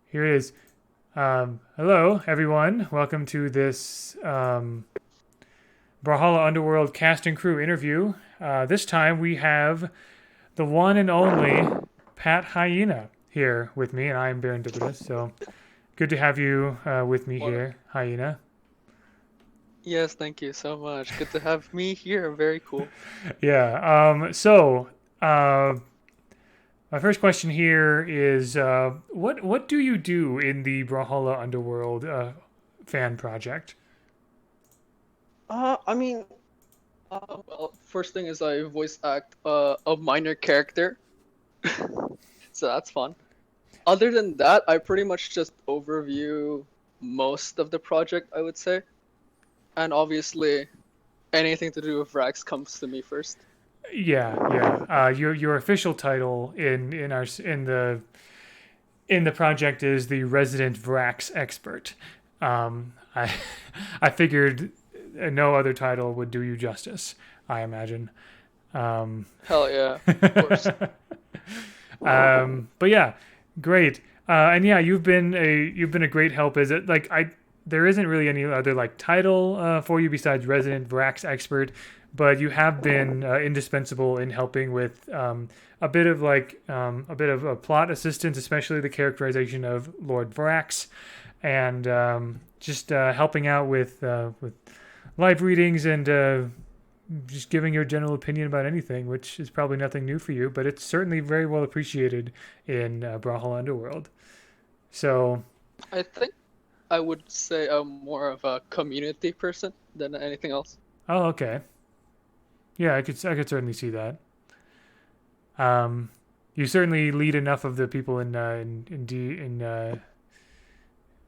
Here it is. Hello, everyone. Welcome to this Brawlhalla Underworld cast and crew interview. This time we have the one and only Pat Hyena here with me, and I'm Baron Dividus. So good to have you with me Well, here, Hyena. yes, thank you so much. Good to have me here. Very cool. Yeah. Uh, my first question here is, what do you do in the Brawlhalla Underworld fan project? I mean, first thing is I voice act a minor character, so that's fun. Other than that, I pretty much just overview most of the project, I would say. And obviously, anything to do with Vraxx comes to me first. Yeah, yeah. Your official title in the project is the resident Vraxx expert. I I figured no other title would do you justice. I imagine. Um, Hell yeah, of course. but yeah, great. And yeah, you've been a great help. Is it like I there isn't really any other like title for you besides resident Vrax expert, but you have been indispensable in helping with a bit of a plot assistance, especially the characterization of Lord Vrax, and just helping out with live readings and just giving your general opinion about anything, which is probably nothing new for you, but it's certainly very well appreciated in Brawlhalla Underworld. So, I think I would say I'm more of a community person than anything else. oh, okay, yeah, I could certainly see that. Um, you certainly lead enough of the people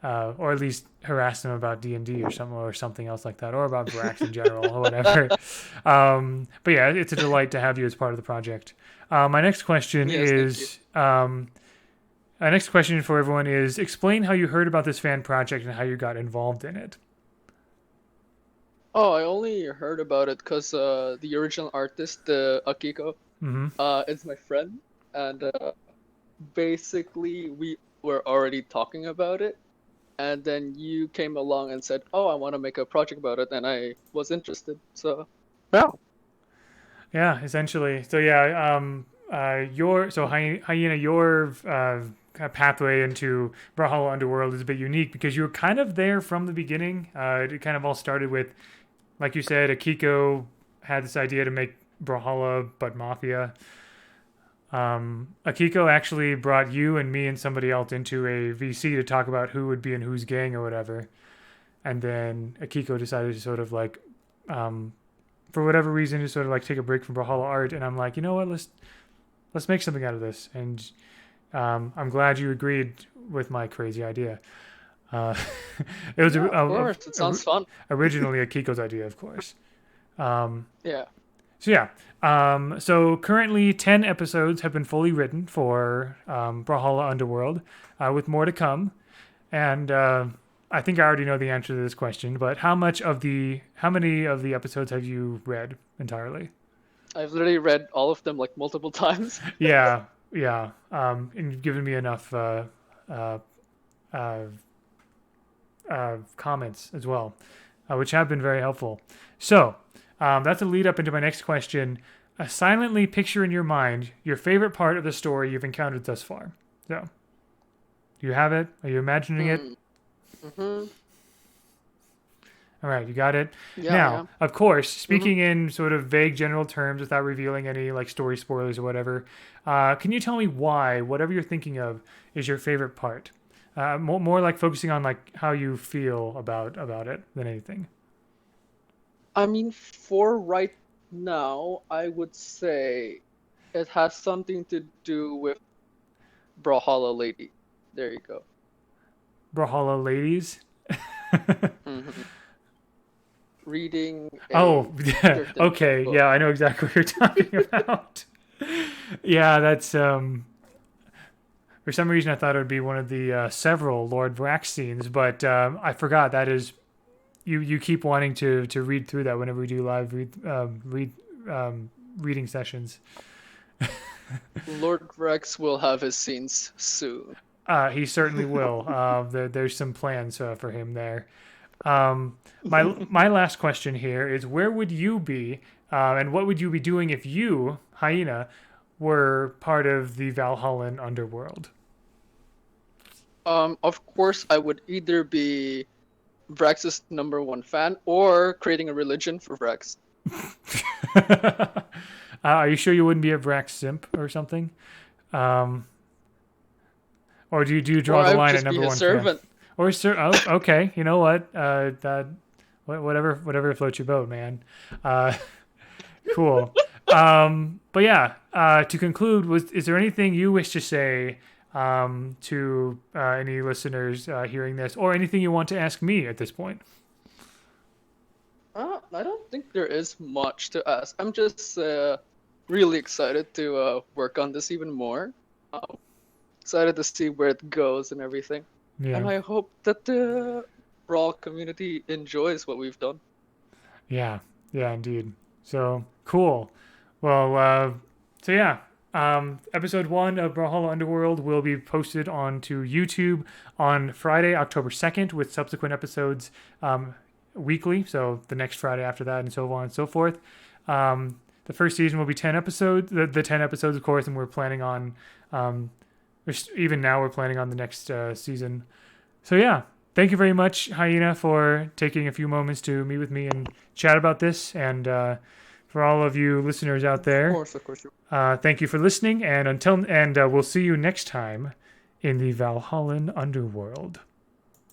or at least harass them about D&D or something else like that, or about Vrax in general, or whatever. But yeah, it's a delight to have you as part of the project. My next question Yes, thank you. is Our next question for everyone is explain how you heard about this fan project and how you got involved in it. Oh, I only heard about it because the original artist, Akiko, Mm-hmm. is my friend, and basically we were already talking about it, and then you came along and said, "Oh, I want to make a project about it," and I was interested. So, yeah. Yeah, essentially. So yeah, your so Hyena, your pathway into Brawlhalla Underworld is a bit unique because you were kind of there from the beginning. It kind of all started with, like you said, Akiko had this idea to make Brawlhalla but Mafia. Akiko actually brought you and me and somebody else into a VC to talk about who would be in whose gang or whatever. And then Akiko decided to sort of like, um, for whatever reason, to sort of like take a break from Brawlhalla art. And I'm like, you know what? Let's make something out of this. And I'm glad you agreed with my crazy idea. Uh, it was Yeah, of course. It sounds fun. originally Akiko's idea, of course. Um, Yeah. So yeah. So currently, 10 episodes have been fully written for Brawlhalla Underworld, with more to come. And I think I already know the answer to this question. But how many of the episodes have you read entirely? I've literally read all of them like multiple times. Yeah, yeah. And you've given me enough uh, uh, comments as well, which have been very helpful. So that's a lead up into my next question. Silently picture in your mind your favorite part of the story you've encountered thus far. So, do you have it? Are you imagining it? Hmm. Mm-hmm. All right, you got it. Yeah, I Now, am. of course, Mm-hmm. speaking in sort of vague general terms without revealing any like story spoilers or whatever, can you tell me why whatever you're thinking of is your favorite part? More like focusing on like how you feel about it than anything. I mean, for right now, I would say it has something to do with Brawlhalla Lady. There you go. Brawlhalla ladies. Hmm. Reading Oh, a yeah. certain Okay. book. Yeah, I know exactly what you're talking about. Yeah, that's for some reason I thought it would be one of the several Lord Vrax scenes, but I forgot that is you keep wanting to read through that whenever we do reading sessions. Lord Rex will have his scenes soon. He certainly will. There's some plans for him there. My last question here is: where would you be, and what would you be doing if you, Hyena, were part of the Valhallan underworld? Of course, I would either be Vraxx's #1 fan or creating a religion for Vraxx. Are you sure you wouldn't be a Vraxx simp or something? Um, or do you Or draw the I would line at just be number his one fan? servant. Or sir? Oh, okay. You know what? Whatever floats your boat, man. Uh, cool. But yeah. To conclude, is there anything you wish to say to any listeners hearing this, or anything you want to ask me at this point? I don't think there is much to ask. I'm just really excited to work on this even more. Excited to see where it goes and everything. Yeah. And I hope that the Brawl community enjoys what we've done. Yeah. Yeah. Indeed. So cool. Well. So yeah. Episode 1 of Brawlhalla Underworld will be posted onto YouTube on Friday, October 2nd, with subsequent episodes weekly. So the next Friday after that, and so on and so forth. The first season will be 10 episodes, the 10 episodes, of course, and we're planning on, even now, we're planning on the next season. So yeah, thank you very much, Hyena, for taking a few moments to meet with me and chat about this. And for all of you listeners out there, Of course. thank you for listening. And we'll see you next time in the Valhallan Underworld.